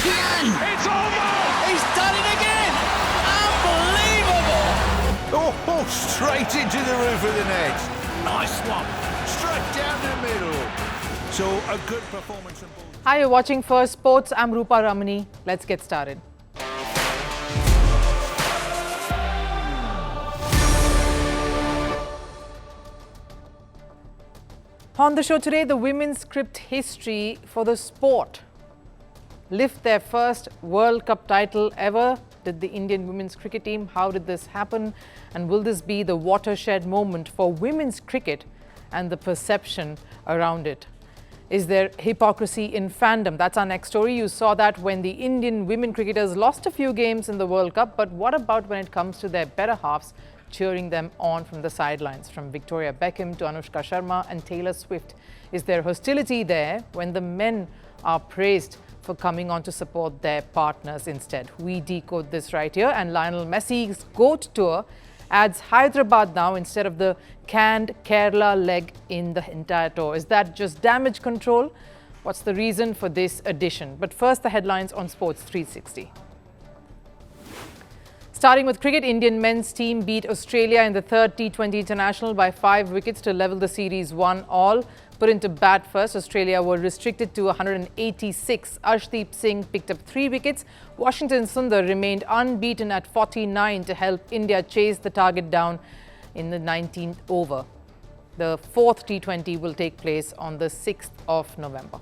can! It's over! He's done it again! Unbelievable! Oh, straight into the roof of the net. Nice one. Straight down the middle. So, a good performance from both. Hi, you're watching Firstpost. I'm Rupha Ramani. Let's get started. On the show today, the women's script history for the sport. Lift their first World Cup title ever. Did the Indian women's cricket team? How did this happen? And will this be the watershed moment for women's cricket and the perception around it? Is there hypocrisy in fandom? That's our next story. You saw that when the Indian women cricketers lost a few games in the World Cup. But what about when it comes to their better halves cheering them on from the sidelines? From Victoria Beckham to Anushka Sharma and Taylor Swift. Is there hostility there when the men are praised for coming on to support their partners instead? We decode this right here. And Lionel Messi's GOAT tour adds Hyderabad now instead of the canned Kerala leg in the entire tour. Is that just damage control? What's the reason for this addition? But first, the headlines on Sports 360. Starting with cricket, Indian men's team beat Australia in the third T20 international by 5 wickets to level the series 1-all. Put into bat first, Australia were restricted to 186. Arshdeep Singh picked up 3 wickets. Washington Sundar remained unbeaten at 49 to help India chase the target down in the 19th over. The fourth T20 will take place on the 6th of November.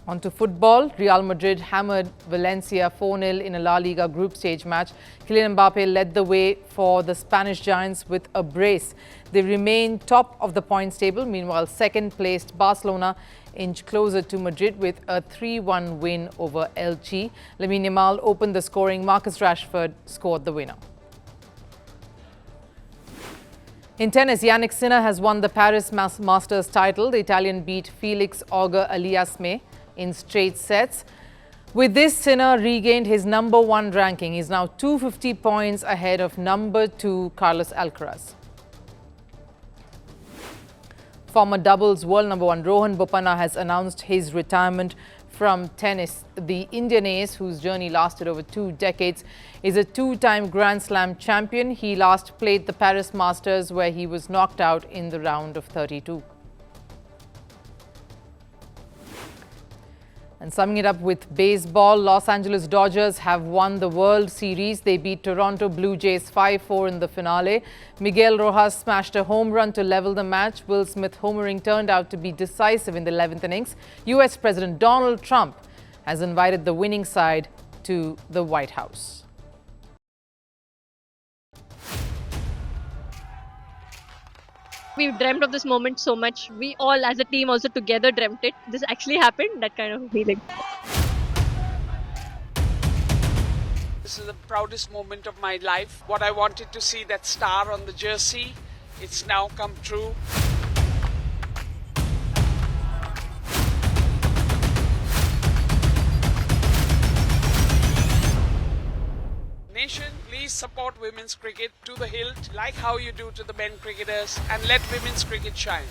On to football, Real Madrid hammered Valencia 4-0 in a La Liga group stage match. Kylian Mbappe led the way for the Spanish Giants with a brace. They remain top of the points table. Meanwhile, second-placed Barcelona inch closer to Madrid with a 3-1 win over Elche. Lamine Yamal opened the scoring. Marcus Rashford scored the winner. In tennis, Yannick Sinner has won the Paris Masters title. The Italian beat Felix Auger-Aliassime in straight sets. With this, Sinner regained his #1 ranking. He's now 250 points ahead of #2 Carlos Alcaraz. Former doubles world #1 Rohan Bopanna has announced his retirement from tennis. The Indian ace, whose journey lasted over 2 decades, is a 2-time Grand Slam champion. He last played the Paris Masters, where he was knocked out in the round of 32. And summing it up with baseball, Los Angeles Dodgers have won the World Series. They beat Toronto Blue Jays 5-4 in the finale. Miguel Rojas smashed a home run to level the match. Will Smith homering turned out to be decisive in the 11th innings. US President Donald Trump has invited the winning side to the White House. We dreamt of this moment so much. We all as a team also together dreamt it. This actually happened, that kind of feeling. This is the proudest moment of my life. What I wanted to see, that star on the jersey, it's now come true. Nation, please support women's cricket to the hilt, like how you do to the men cricketers, and let women's cricket shine.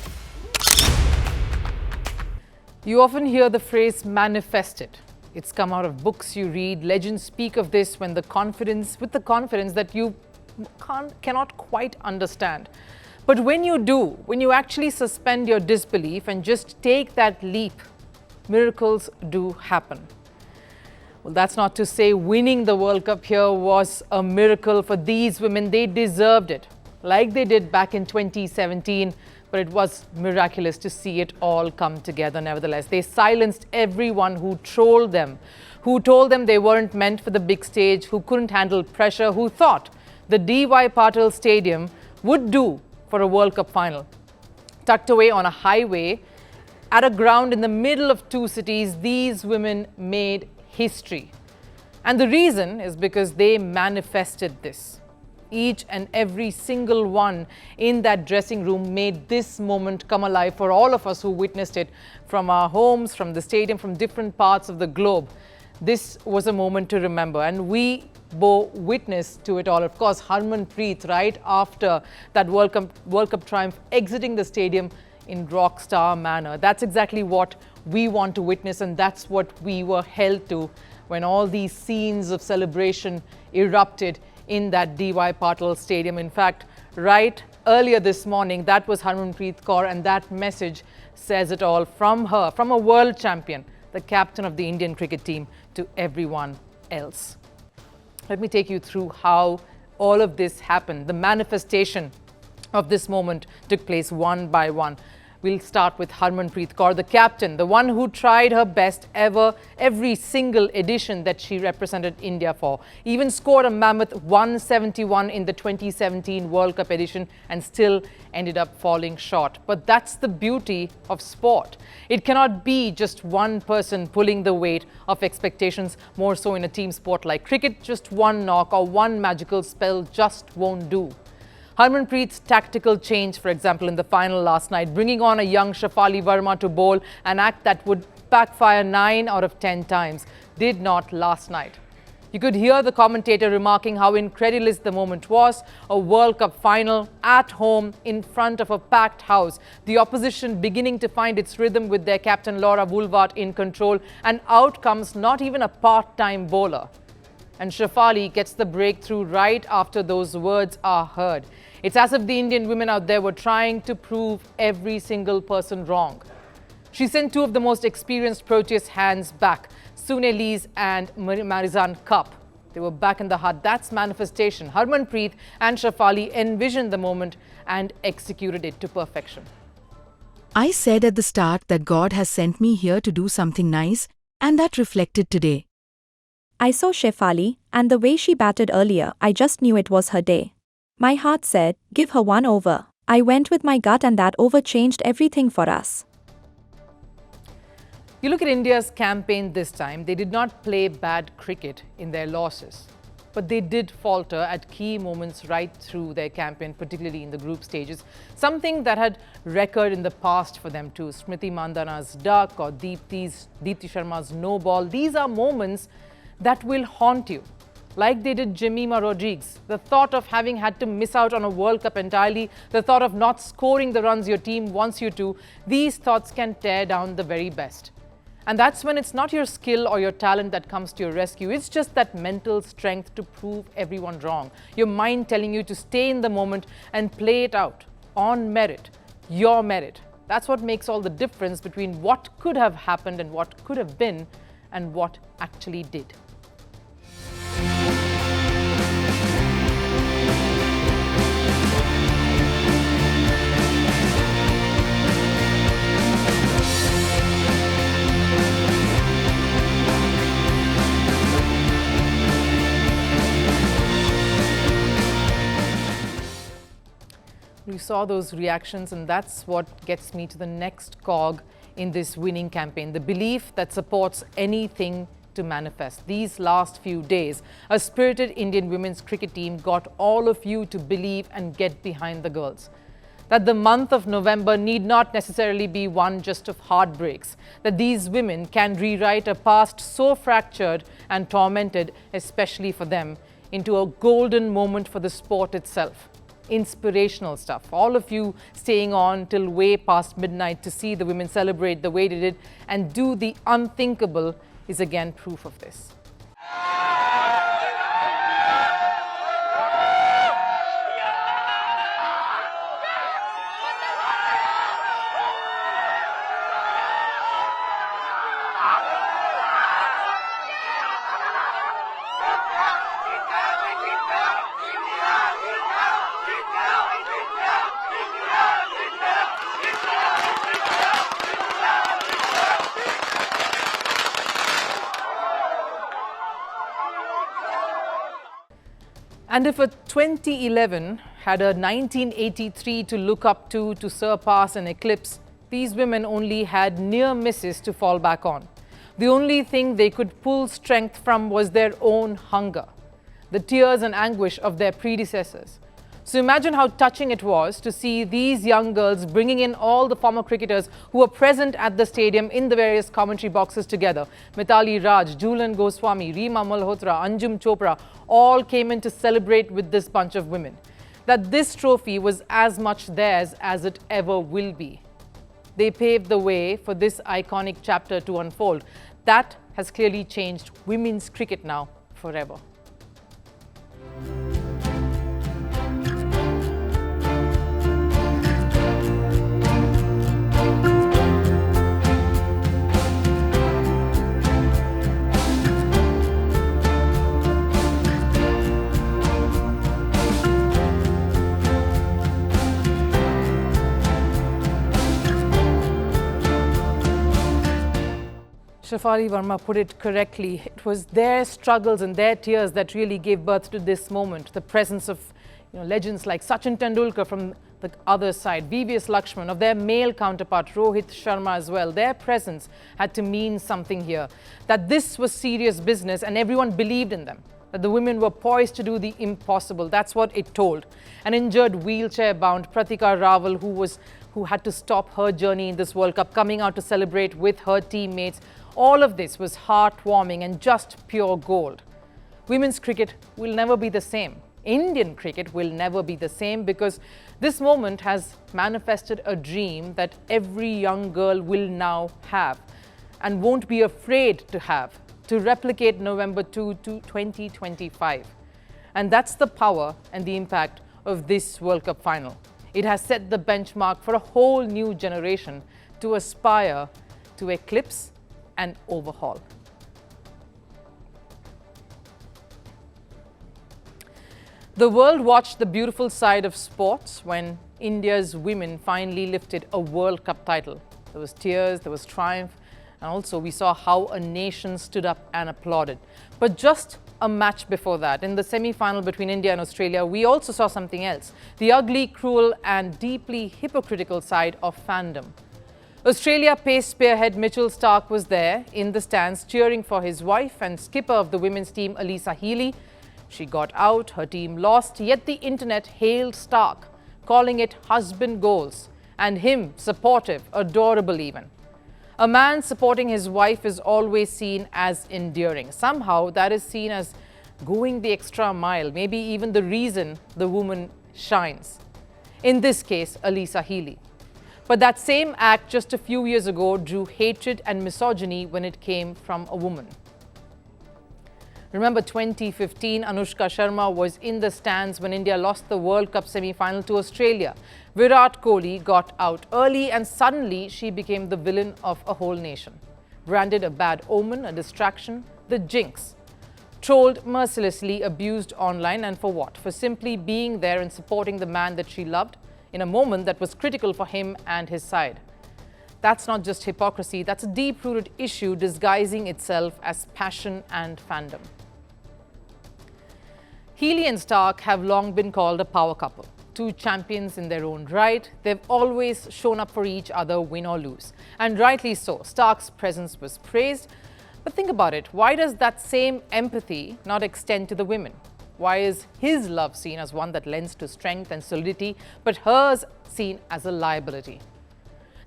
You often hear the phrase manifested. It's come out of books you read. Legends speak of this with the confidence that you cannot quite understand. But when you do, when you actually suspend your disbelief and just take that leap, miracles do happen. Well, that's not to say winning the World Cup here was a miracle for these women. They deserved it, like they did back in 2017. But it was miraculous to see it all come together nevertheless. They silenced everyone who trolled them, who told them they weren't meant for the big stage, who couldn't handle pressure, who thought the D.Y. Patil Stadium would do for a World Cup final. Tucked away on a highway, at a ground in the middle of 2 cities, these women made history. And the reason is because they manifested this. Each and every single one in that dressing room made this moment come alive for all of us who witnessed it from our homes, from the stadium, from different parts of the globe. This was a moment to remember, and we bore witness to it all. Of course, Harmanpreet, right after that World Cup triumph, exiting the stadium in rock star manner. That's exactly what we want to witness, and that's what we were held to when all these scenes of celebration erupted in that D.Y. Patil Stadium. In fact, right earlier this morning, that was Harmanpreet Kaur, and that message says it all from her, from a world champion, the captain of the Indian cricket team, to everyone else. Let me take you through how all of this happened. The manifestation of this moment took place one by one. We'll start with Harmanpreet Kaur, the captain, the one who tried her best ever, every single edition that she represented India for. Even scored a mammoth 171 in the 2017 World Cup edition and still ended up falling short. But that's the beauty of sport. It cannot be just one person pulling the weight of expectations, more so in a team sport like cricket. Just one knock or one magical spell just won't do. Harmanpreet's tactical change, for example, in the final last night, bringing on a young Shafali Verma to bowl, an act that would backfire 9 out of 10 times, did not last night. You could hear the commentator remarking how incredulous the moment was. A World Cup final at home in front of a packed house. The opposition beginning to find its rhythm with their captain Laura Woolward in control, and out comes not even a part-time bowler. And Shafali gets the breakthrough right after those words are heard. It's as if the Indian women out there were trying to prove every single person wrong. She sent two of the most experienced Proteus hands back, Sune Lees and Marizan Cup. They were back in the hut. That's manifestation. Harmanpreet and Shafali envisioned the moment and executed it to perfection. I said at the start that God has sent me here to do something nice, and that reflected today. I saw Shefali, and the way she batted earlier, I just knew it was her day. My heart said, give her one over. I went with my gut, and that over changed everything for us. You look at India's campaign this time, they did not play bad cricket in their losses. But they did falter at key moments right through their campaign, particularly in the group stages. Something that had recurred in the past for them too. Smriti Mandhana's duck or Deepti Sharma's no ball. These are moments that will haunt you. Like they did Jemimah Rodrigues. The thought of having had to miss out on a World Cup entirely, the thought of not scoring the runs your team wants you to, these thoughts can tear down the very best. And that's when it's not your skill or your talent that comes to your rescue. It's just that mental strength to prove everyone wrong. Your mind telling you to stay in the moment and play it out on merit, your merit. That's what makes all the difference between what could have happened and what could have been and what actually did. We saw those reactions, and that's what gets me to the next cog in this winning campaign, the belief that supports anything to manifest. These last few days, a spirited Indian women's cricket team got all of you to believe and get behind the girls. That the month of November need not necessarily be one just of heartbreaks. That these women can rewrite a past so fractured and tormented, especially for them, into a golden moment for the sport itself. Inspirational stuff. All of you staying on till way past midnight to see the women celebrate the way they did and do the unthinkable is again proof of this. And if a 2011 had a 1983 to look up to surpass and eclipse, these women only had near misses to fall back on. The only thing they could pull strength from was their own hunger, the tears and anguish of their predecessors. So imagine how touching it was to see these young girls bringing in all the former cricketers who were present at the stadium in the various commentary boxes together. Mithali, Raj, Jhulan, Goswami, Reema Malhotra, Anjum Chopra all came in to celebrate with this bunch of women. That this trophy was as much theirs as it ever will be. They paved the way for this iconic chapter to unfold. That has clearly changed women's cricket now forever. Shafali Verma put it correctly. It was their struggles and their tears that really gave birth to this moment. The presence of legends like Sachin Tendulkar from the other side, VVS Lakshman, of their male counterpart Rohit Sharma as well. Their presence had to mean something here. That this was serious business and everyone believed in them. That the women were poised to do the impossible. That's what it told. An injured wheelchair-bound Pratika Raval who had to stop her journey in this World Cup, coming out to celebrate with her teammates. All of this was heartwarming and just pure gold. Women's cricket will never be the same. Indian cricket will never be the same because this moment has manifested a dream that every young girl will now have and won't be afraid to have, to replicate November 2 to 2025. And that's the power and the impact of this World Cup final. It has set the benchmark for a whole new generation to aspire to eclipse and overhaul. The world watched the beautiful side of sports when India's women finally lifted a World Cup title. There was tears, there was triumph, and also we saw how a nation stood up and applauded. But just a match before that, in the semi-final between India and Australia, we also saw something else, the ugly, cruel and deeply hypocritical side of fandom. Australia pace spearhead Mitchell Starc was there in the stands cheering for his wife and skipper of the women's team, Alyssa Healy. She got out, her team lost, yet the internet hailed Starc, calling it husband goals, and him supportive, adorable even. A man supporting his wife is always seen as endearing. Somehow that is seen as going the extra mile, maybe even the reason the woman shines. In this case, Alyssa Healy. But that same act just a few years ago drew hatred and misogyny when it came from a woman. Remember 2015, Anushka Sharma was in the stands when India lost the World Cup semi-final to Australia. Virat Kohli got out early and suddenly she became the villain of a whole nation. Branded a bad omen, a distraction, the jinx. Trolled mercilessly, abused online, and for what? For simply being there and supporting the man that she loved in a moment that was critical for him and his side. That's not just hypocrisy, that's a deep-rooted issue disguising itself as passion and fandom. Healy and Starc have long been called a power couple. Two champions in their own right, they've always shown up for each other, win or lose. And rightly so, Starc's presence was praised. But think about it, why does that same empathy not extend to the women? Why is his love seen as one that lends to strength and solidity, but hers seen as a liability?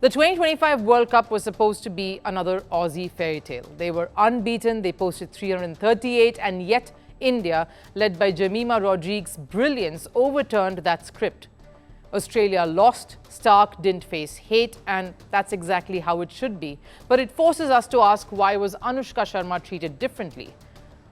The 2025 World Cup was supposed to be another Aussie fairy tale. They were unbeaten, they posted 338, and yet India, led by Jemimah Rodrigues' brilliance, overturned that script. Australia lost, Starc didn't face hate, and that's exactly how it should be. But it forces us to ask, why was Anushka Sharma treated differently?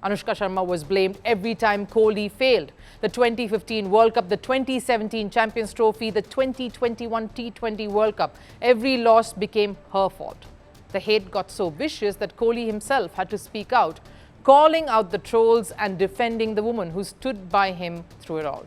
Anushka Sharma was blamed every time Kohli failed. The 2015 World Cup, the 2017 Champions Trophy, the 2021 T20 World Cup. Every loss became her fault. The hate got so vicious that Kohli himself had to speak out, calling out the trolls and defending the woman who stood by him through it all.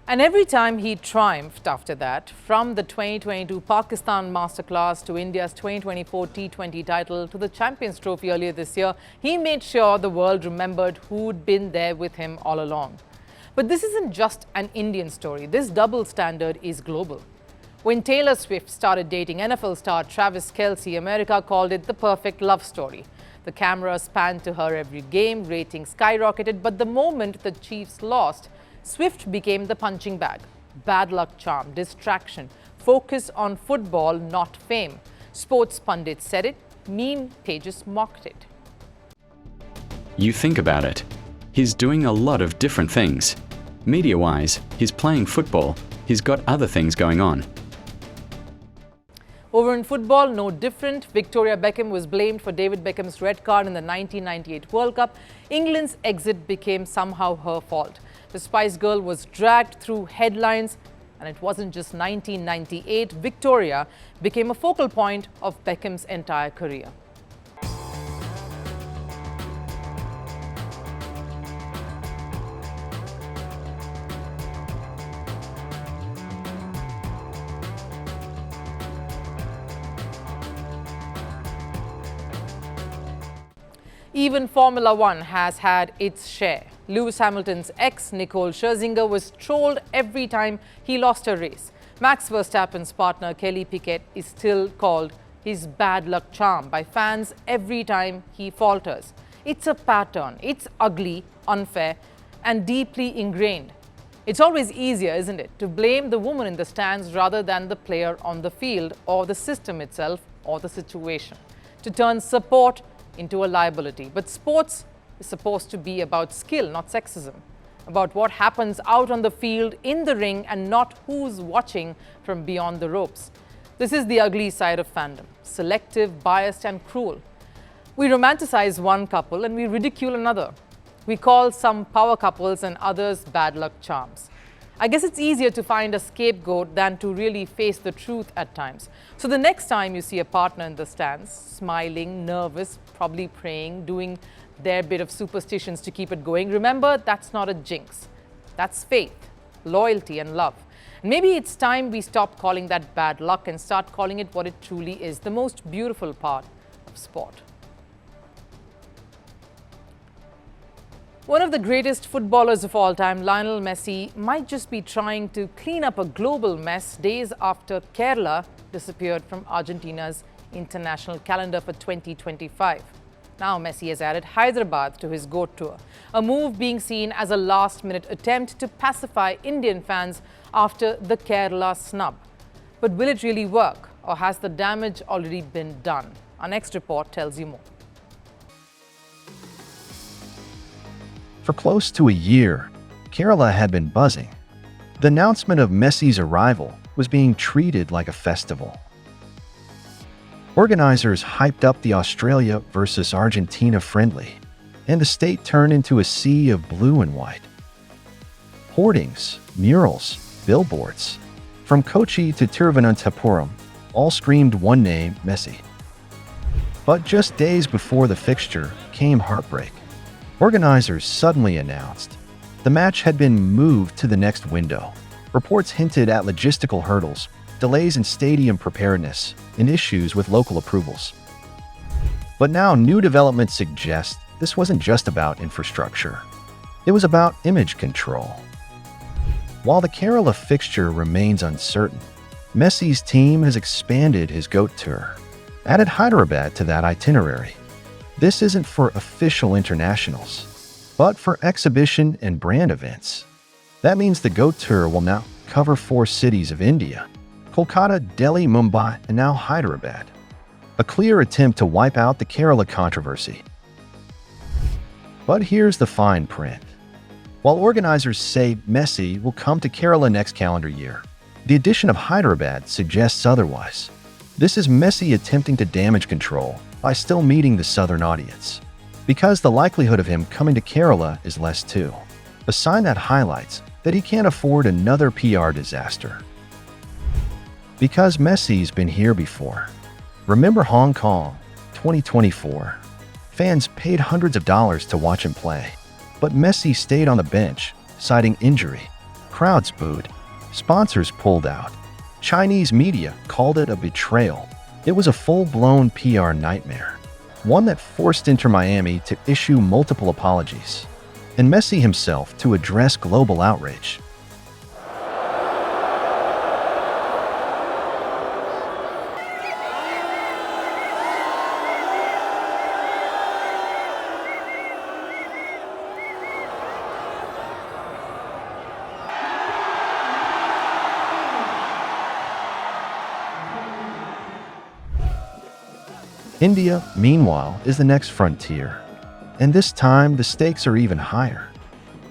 And every time he triumphed after that, from the 2022 Pakistan Masterclass to India's 2024 T20 title to the Champions Trophy earlier this year, he made sure the world remembered who'd been there with him all along. But this isn't just an Indian story. This double standard is global. When Taylor Swift started dating NFL star Travis Kelce, America called it the perfect love story. The camera spanned to her every game, ratings skyrocketed, but the moment the Chiefs lost, Swift became the punching bag. Bad luck charm, distraction, focus on football, not fame. Sports pundits said it, meme pages mocked it. You think about it. He's doing a lot of different things. Media-wise, he's playing football. He's got other things going on. Over in football, no different. Victoria Beckham was blamed for David Beckham's red card in the 1998 World Cup. England's exit became somehow her fault. The Spice Girl was dragged through headlines, and it wasn't just 1998. Victoria became a focal point of Beckham's entire career. Even Formula One has had its share. Lewis Hamilton's ex, Nicole Scherzinger, was trolled every time he lost a race. Max Verstappen's partner, Kelly Piquet, is still called his bad luck charm by fans every time he falters. It's a pattern. It's ugly, unfair, and deeply ingrained. It's always easier, isn't it, to blame the woman in the stands rather than the player on the field or the system itself or the situation, to turn support into a liability. But sports is supposed to be about skill, not sexism, about what happens out on the field, in the ring, and not who's watching from beyond the ropes. This is the ugly side of fandom, selective, biased, and cruel. We romanticize one couple and we ridicule another. We call some power couples and others bad luck charms. I guess it's easier to find a scapegoat than to really face the truth at times. So the next time you see a partner in the stands, smiling, nervous, probably praying, doing their bit of superstitions to keep it going, remember that's not a jinx. That's faith, loyalty, and love. Maybe it's time we stop calling that bad luck and start calling it what it truly is, the most beautiful part of sport. One of the greatest footballers of all time, Lionel Messi, might just be trying to clean up a global mess days after Kerala disappeared from Argentina's international calendar for 2025. Now Messi has added Hyderabad to his GOAT tour, a move being seen as a last-minute attempt to pacify Indian fans after the Kerala snub. But will it really work, or has the damage already been done? Our next report tells you more. For close to a year, Kerala had been buzzing. The announcement of Messi's arrival was being treated like a festival. Organizers hyped up the Australia versus Argentina friendly, and the state turned into a sea of blue and white. Hoardings, murals, billboards, from Kochi to Tiruvananthapuram, all screamed one name, Messi. But just days before the fixture came heartbreak. Organizers suddenly announced the match had been moved to the next window. Reports hinted at logistical hurdles, delays in stadium preparedness, and issues with local approvals. But now new developments suggest this wasn't just about infrastructure. It was about image control. While the Kerala fixture remains uncertain, Messi's team has expanded his GOAT tour, added Hyderabad to that itinerary. This isn't for official internationals, but for exhibition and brand events. That means the GOAT tour will now cover 4 cities of India: Kolkata, Delhi, Mumbai, and now Hyderabad. A clear attempt to wipe out the Kerala controversy. But here's the fine print. While organizers say Messi will come to Kerala next calendar year, the addition of Hyderabad suggests otherwise. This is Messi attempting to damage control by still meeting the southern audience, because the likelihood of him coming to Kerala is less too. A sign that highlights that he can't afford another PR disaster. Because Messi's been here before. Remember Hong Kong, 2024? Fans paid hundreds of dollars to watch him play, but Messi stayed on the bench, citing injury. Crowds booed. Sponsors pulled out. Chinese media called it a betrayal. It was a full-blown PR nightmare, one that forced Inter Miami to issue multiple apologies, and Messi himself to address global outrage. India, meanwhile, is the next frontier. And this time, the stakes are even higher.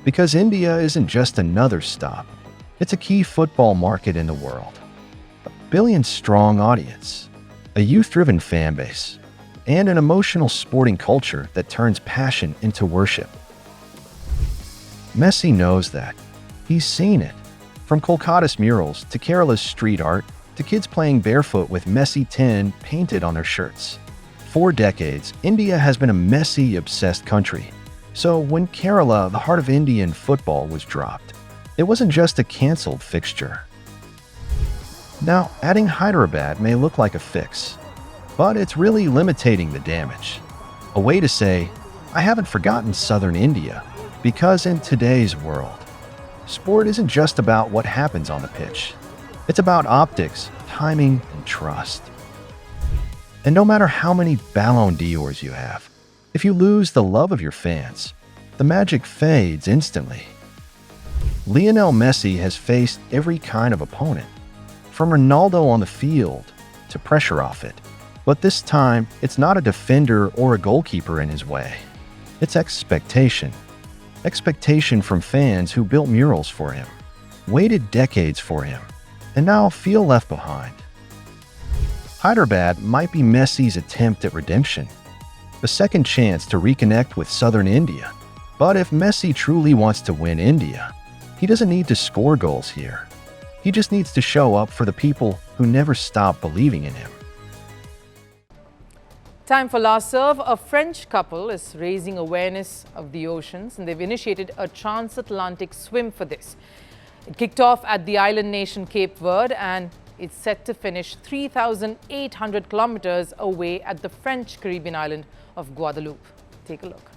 Because India isn't just another stop, it's a key football market in the world. A billion-strong audience, a youth-driven fan base, and an emotional sporting culture that turns passion into worship. Messi knows that. He's seen it. From Kolkata's murals to Kerala's street art to kids playing barefoot with Messi 10 painted on their shirts. For decades, India has been a Messi-obsessed country. So when Kerala, the heart of Indian football, was dropped, it wasn't just a cancelled fixture. Now, adding Hyderabad may look like a fix, but it's really limiting the damage. A way to say, I haven't forgotten southern India, because in today's world, sport isn't just about what happens on the pitch. It's about optics, timing, and trust. And no matter how many Ballon d'Ors you have, if you lose the love of your fans, the magic fades instantly. Lionel Messi has faced every kind of opponent, from Ronaldo on the field to pressure off it. But this time, it's not a defender or a goalkeeper in his way. It's expectation. Expectation from fans who built murals for him, waited decades for him, and now feel left behind. Hyderabad might be Messi's attempt at redemption, a second chance to reconnect with southern India. But if Messi truly wants to win India, he doesn't need to score goals here. He just needs to show up for the people who never stop believing in him. Time for last serve. A French couple is raising awareness of the oceans, and they've initiated a transatlantic swim for this. It kicked off at the island nation Cape Verde, and it's set to finish 3,800 kilometers away at the French Caribbean island of Guadeloupe. Take a look.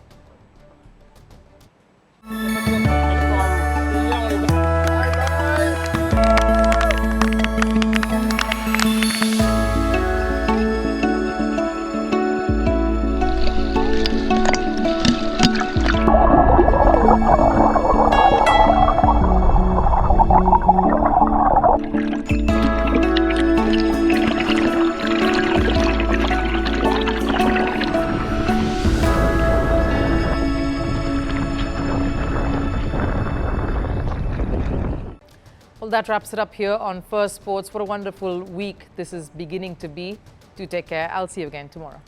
Well, that wraps it up here on First Sports. What a wonderful week this is beginning to be. Do take care. I'll see you again tomorrow.